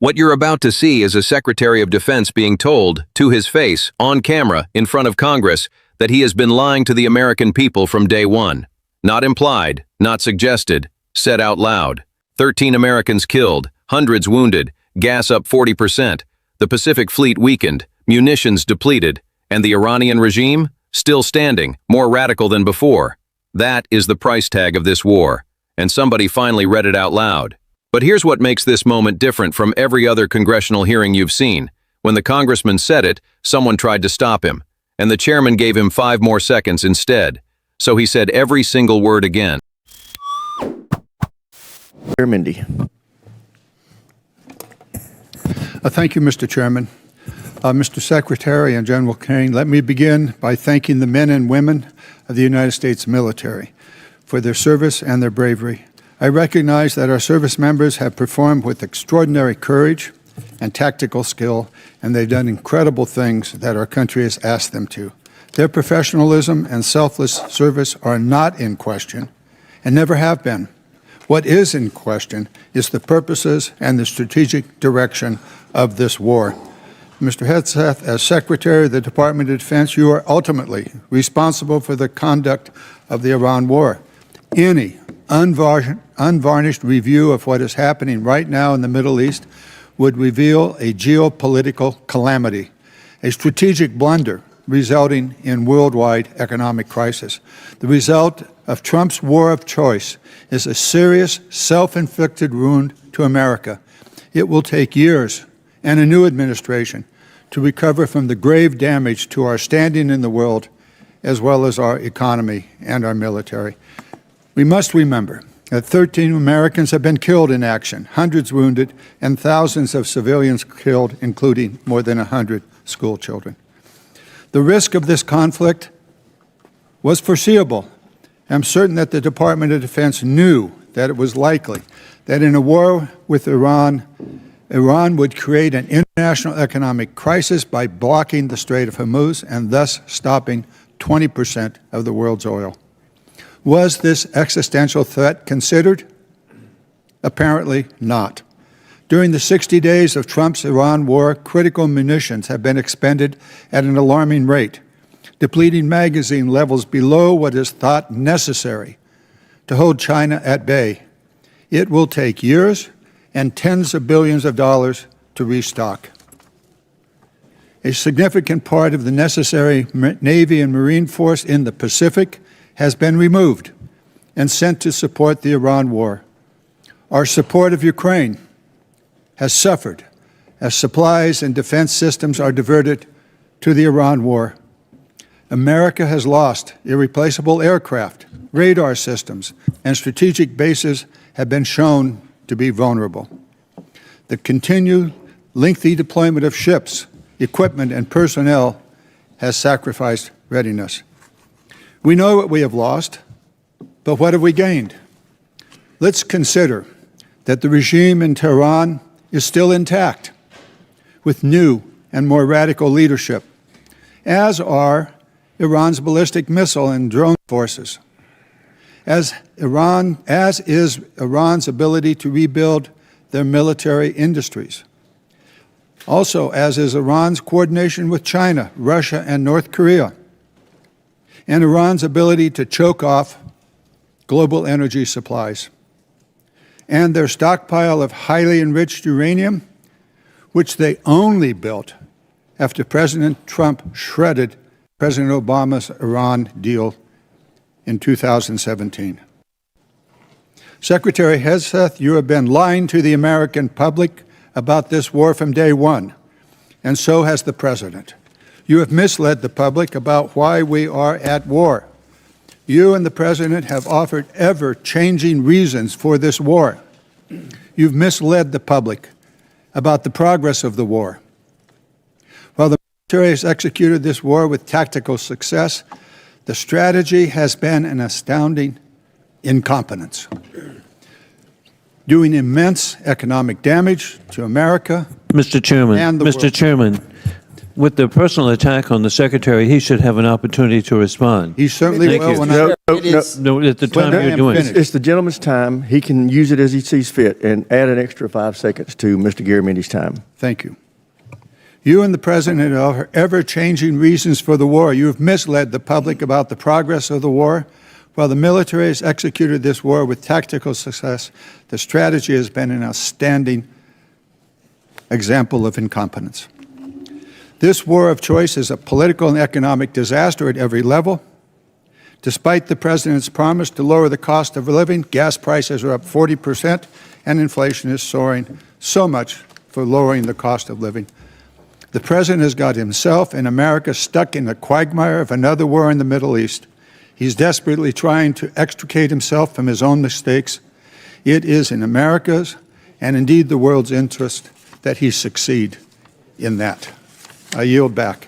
What you're about to see is a Secretary of Defense being told, to his face, on camera, in front of Congress, that he has been lying to the American people from day one. Not implied, not suggested, said out loud. 13 Americans killed, hundreds wounded, gas up 40%, the Pacific Fleet weakened, munitions depleted, and the Iranian regime, still standing, more radical than before. That is the price tag of this war, and somebody finally read it out loud. But here's what makes this moment different from every other congressional hearing you've seen. When the congressman said it, someone tried to stop him, and the chairman gave him 5 more seconds instead. So he said every single word again. Garamendi. Thank you, Mr. Chairman. Mr. Secretary and General Kane, let me begin by thanking the men and women of the United States military for their service and their bravery. I recognize that our service members have performed with extraordinary courage and tactical skill, and they've done incredible things that our country has asked them to. Their professionalism and selfless service are not in question and never have been. What is in question is the purposes and the strategic direction of this war. Mr. Hegseth, as Secretary of the Department of Defense, you are ultimately responsible for the conduct of the Iran war. Any unvarnished review of what is happening right now in the Middle East would reveal a geopolitical calamity, a strategic blunder resulting in worldwide economic crisis. The result of Trump's war of choice is a serious, self-inflicted wound to America. It will take years and a new administration to recover from the grave damage to our standing in the world, as well as our economy and our military. We must remember that 13 Americans have been killed in action, hundreds wounded, and thousands of civilians killed, including more than 100 school children. The risk of this conflict was foreseeable. I'm certain that the Department of Defense knew that it was likely that in a war with Iran would create an international economic crisis by blocking the Strait of Hormuz and thus stopping 20% of the world's oil. Was this existential threat considered? Apparently not. During the 60 days of Trump's Iran war, critical munitions have been expended at an alarming rate, depleting magazine levels below what is thought necessary to hold China at bay. It will take years and tens of billions of dollars to restock. A significant part of the necessary Navy and Marine force in the Pacific has been removed and sent to support the Iran war. Our support of Ukraine has suffered as supplies and defense systems are diverted to the Iran war. America has lost irreplaceable aircraft, radar systems, and strategic bases have been shown to be vulnerable. The continued lengthy deployment of ships, equipment, and personnel has sacrificed readiness. We know what we have lost, but what have we gained? Let's consider that the regime in Tehran is still intact, with new and more radical leadership, as are Iran's ballistic missile and drone forces, as is Iran's ability to rebuild their military industries. Also, as is Iran's coordination with China, Russia, and North Korea, and Iran's ability to choke off global energy supplies, and their stockpile of highly enriched uranium, which they only built after President Trump shredded President Obama's Iran deal in 2017. Secretary Hegseth, you have been lying to the American public about this war from day one, and so has the President. You have misled the public about why we are at war. You and the President have offered ever-changing reasons for this war. You've misled the public about the progress of the war. While the military has executed this war with tactical success, the strategy has been an astounding incompetence, doing immense economic damage to America. Mr. Chairman, and the Mr. world. Chairman, With the personal attack on the secretary, he should have an opportunity to respond. He certainly Thank will you. when No, I... no, It is- No, at the time When I you're am doing finished. it. it's the gentleman's time. He can use it as he sees fit and add an extra 5 seconds to Mr. Garamendi's time. Thank you. You and the President are ever-changing reasons for the war. You have misled the public about the progress of the war. While the military has executed this war with tactical success, the strategy has been an outstanding example of incompetence. This war of choice is a political and economic disaster at every level. Despite the President's promise to lower the cost of living, gas prices are up 40%, and inflation is soaring so much for lowering the cost of living. The President has got himself and America stuck in the quagmire of another war in the Middle East. He's desperately trying to extricate himself from his own mistakes. It is in America's, and indeed the world's interest, that he succeed in that. I yield back.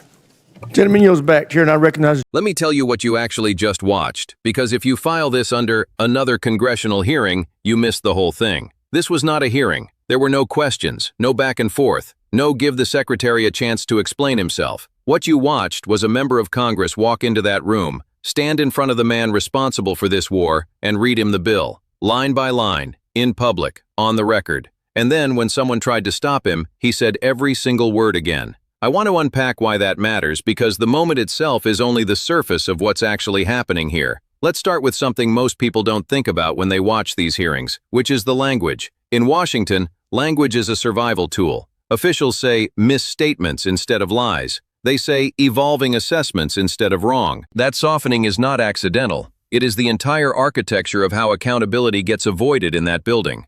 Gentleman yields back. Chair, and I recognize. Let me tell you what you actually just watched, because if you file this under another congressional hearing, you missed the whole thing. This was not a hearing. There were no questions, no back and forth, no give the secretary a chance to explain himself. What you watched was a member of Congress walk into that room, stand in front of the man responsible for this war, and read him the bill, line by line, in public, on the record. And then, when someone tried to stop him, he said every single word again. I want to unpack why that matters, because the moment itself is only the surface of what's actually happening here. Let's start with something most people don't think about when they watch these hearings, which is the language. In Washington, language is a survival tool. Officials say misstatements instead of lies. They say evolving assessments instead of wrong. That softening is not accidental. It is the entire architecture of how accountability gets avoided in that building.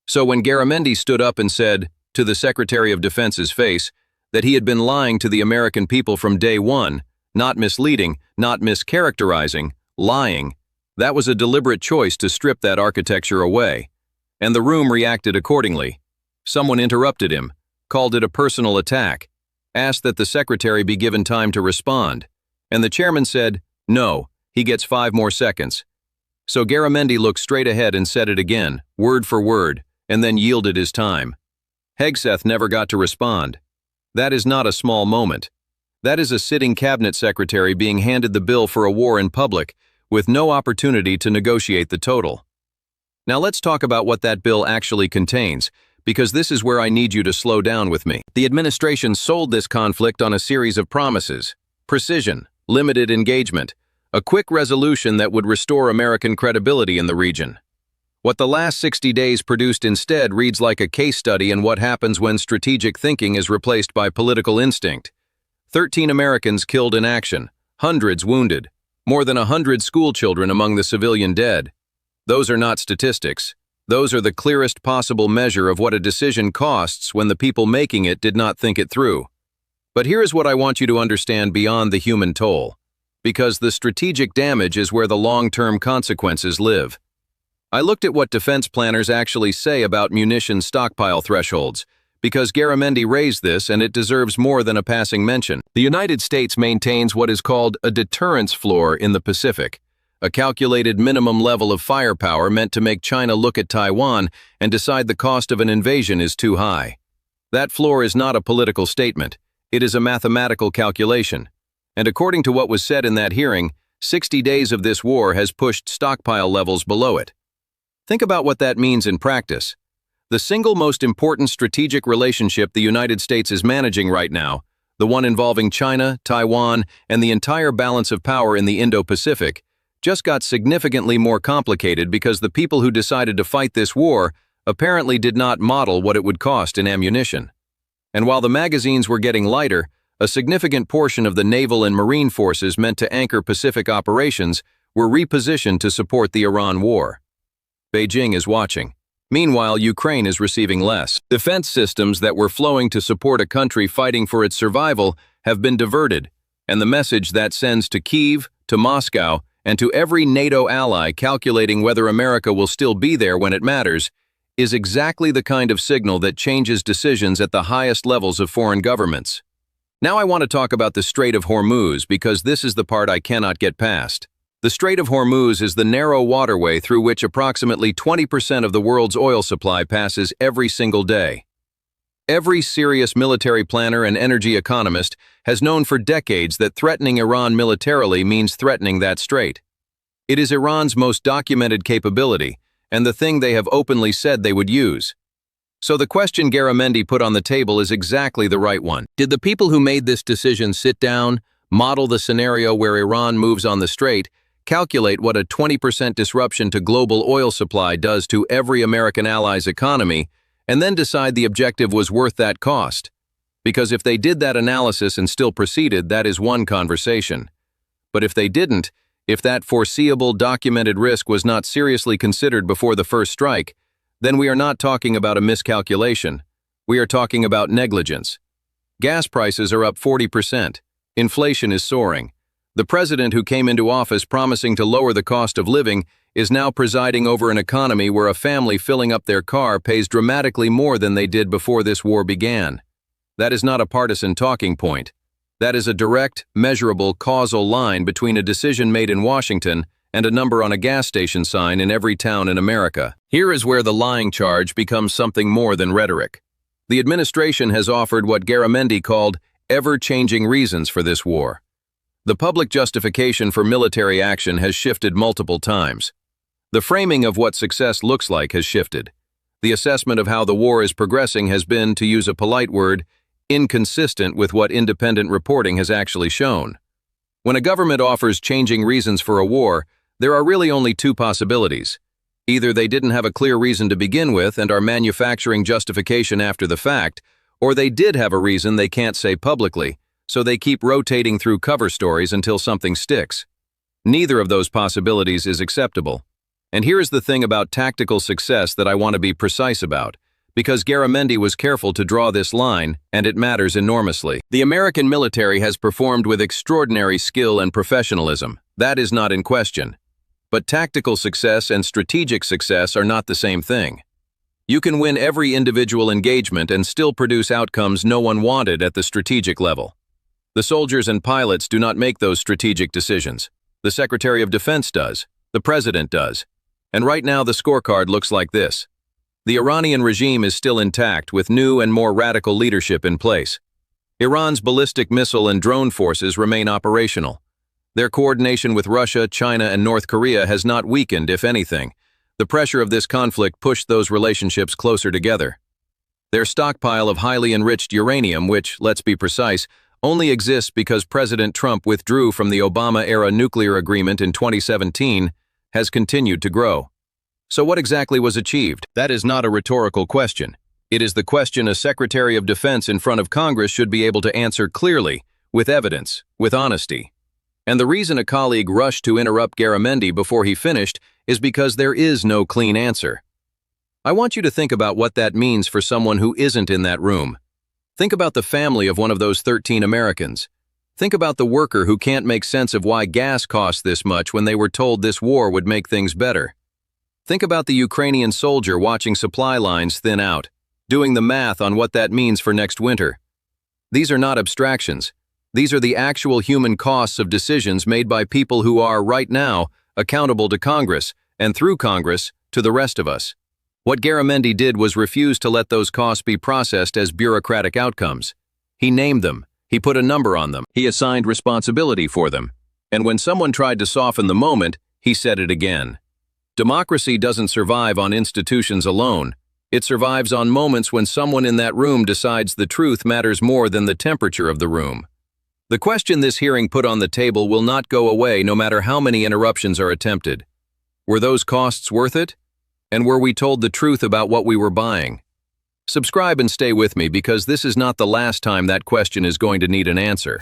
So when Garamendi stood up and said, to the Secretary of Defense's face, that he had been lying to the American people from day one, not misleading, not mischaracterizing, lying, that was a deliberate choice to strip that architecture away. And the room reacted accordingly. Someone interrupted him, called it a personal attack, asked that the secretary be given time to respond, and the chairman said, no, he gets 5 more seconds. So Garamendi looked straight ahead and said it again, word for word, and then yielded his time. Hegseth never got to respond. That is not a small moment. That is a sitting cabinet secretary being handed the bill for a war in public, with no opportunity to negotiate the total. Now let's talk about what that bill actually contains, because this is where I need you to slow down with me. The administration sold this conflict on a series of promises: precision, limited engagement, a quick resolution that would restore American credibility in the region. What the last 60 days produced instead reads like a case study in what happens when strategic thinking is replaced by political instinct. 13 Americans killed in action, hundreds wounded, more than 100 school children among the civilian dead. Those are not statistics. Those are the clearest possible measure of what a decision costs when the people making it did not think it through. But here is what I want you to understand beyond the human toll, because the strategic damage is where the long-term consequences live. I looked at what defense planners actually say about munitions stockpile thresholds, because Garamendi raised this and it deserves more than a passing mention. The United States maintains what is called a deterrence floor in the Pacific, a calculated minimum level of firepower meant to make China look at Taiwan and decide the cost of an invasion is too high. That floor is not a political statement. It is a mathematical calculation. And according to what was said in that hearing, 60 days of this war has pushed stockpile levels below it. Think about what that means in practice. The single most important strategic relationship the United States is managing right now, the one involving China, Taiwan, and the entire balance of power in the Indo-Pacific, just got significantly more complicated because the people who decided to fight this war apparently did not model what it would cost in ammunition. And while the magazines were getting lighter, a significant portion of the naval and marine forces meant to anchor Pacific operations were repositioned to support the Iran war. Beijing is watching. Meanwhile, Ukraine is receiving less. Defense systems that were flowing to support a country fighting for its survival have been diverted, and the message that sends to Kyiv, to Moscow, and to every NATO ally calculating whether America will still be there when it matters is exactly the kind of signal that changes decisions at the highest levels of foreign governments. Now I want to talk about the Strait of Hormuz, because this is the part I cannot get past. The Strait of Hormuz is the narrow waterway through which approximately 20% of the world's oil supply passes every single day. Every serious military planner and energy economist has known for decades that threatening Iran militarily means threatening that strait. It is Iran's most documented capability, and the thing they have openly said they would use. So the question Garamendi put on the table is exactly the right one. Did the people who made this decision sit down, model the scenario where Iran moves on the strait, calculate what a 20% disruption to global oil supply does to every American ally's economy, and then decide the objective was worth that cost? Because if they did that analysis and still proceeded, that is one conversation. But if they didn't, if that foreseeable, documented risk was not seriously considered before the first strike, then we are not talking about a miscalculation. We are talking about negligence. Gas prices are up 40%. Inflation is soaring. The president who came into office promising to lower the cost of living is now presiding over an economy where a family filling up their car pays dramatically more than they did before this war began. That is not a partisan talking point. That is a direct, measurable, causal line between a decision made in Washington and a number on a gas station sign in every town in America. Here is where the lying charge becomes something more than rhetoric. The administration has offered what Garamendi called ever-changing reasons for this war. The public justification for military action has shifted multiple times. The framing of what success looks like has shifted. The assessment of how the war is progressing has been, to use a polite word, inconsistent with what independent reporting has actually shown. When a government offers changing reasons for a war, there are really only two possibilities. Either they didn't have a clear reason to begin with and are manufacturing justification after the fact, or they did have a reason they can't say publicly, so they keep rotating through cover stories until something sticks. Neither of those possibilities is acceptable. And here's the thing about tactical success that I want to be precise about, because Garamendi was careful to draw this line, and it matters enormously. The American military has performed with extraordinary skill and professionalism. That is not in question. But tactical success and strategic success are not the same thing. You can win every individual engagement and still produce outcomes no one wanted at the strategic level. The soldiers and pilots do not make those strategic decisions. The Secretary of Defense does. The President does. And right now the scorecard looks like this. The Iranian regime is still intact with new and more radical leadership in place. Iran's ballistic missile and drone forces remain operational. Their coordination with Russia, China, and North Korea has not weakened, if anything. The pressure of this conflict pushed those relationships closer together. Their stockpile of highly enriched uranium, which, let's be precise, only exists because President Trump withdrew from the Obama-era nuclear agreement in 2017, has continued to grow. So what exactly was achieved? That is not a rhetorical question. It is the question a Secretary of Defense in front of Congress should be able to answer clearly, with evidence, with honesty. And the reason a colleague rushed to interrupt Garamendi before he finished is because there is no clean answer. I want you to think about what that means for someone who isn't in that room. Think about the family of one of those 13 Americans. Think about the worker who can't make sense of why gas costs this much when they were told this war would make things better. Think about the Ukrainian soldier watching supply lines thin out, doing the math on what that means for next winter. These are not abstractions. These are the actual human costs of decisions made by people who are, right now, accountable to Congress, and through Congress, to the rest of us. What Garamendi did was refuse to let those costs be processed as bureaucratic outcomes. He named them. He put a number on them. He assigned responsibility for them. And when someone tried to soften the moment, he said it again. Democracy doesn't survive on institutions alone. It survives on moments when someone in that room decides the truth matters more than the temperature of the room. The question this hearing put on the table will not go away no matter how many interruptions are attempted. Were those costs worth it? And were we told the truth about what we were buying? Subscribe and stay with me because this is not the last time that question is going to need an answer.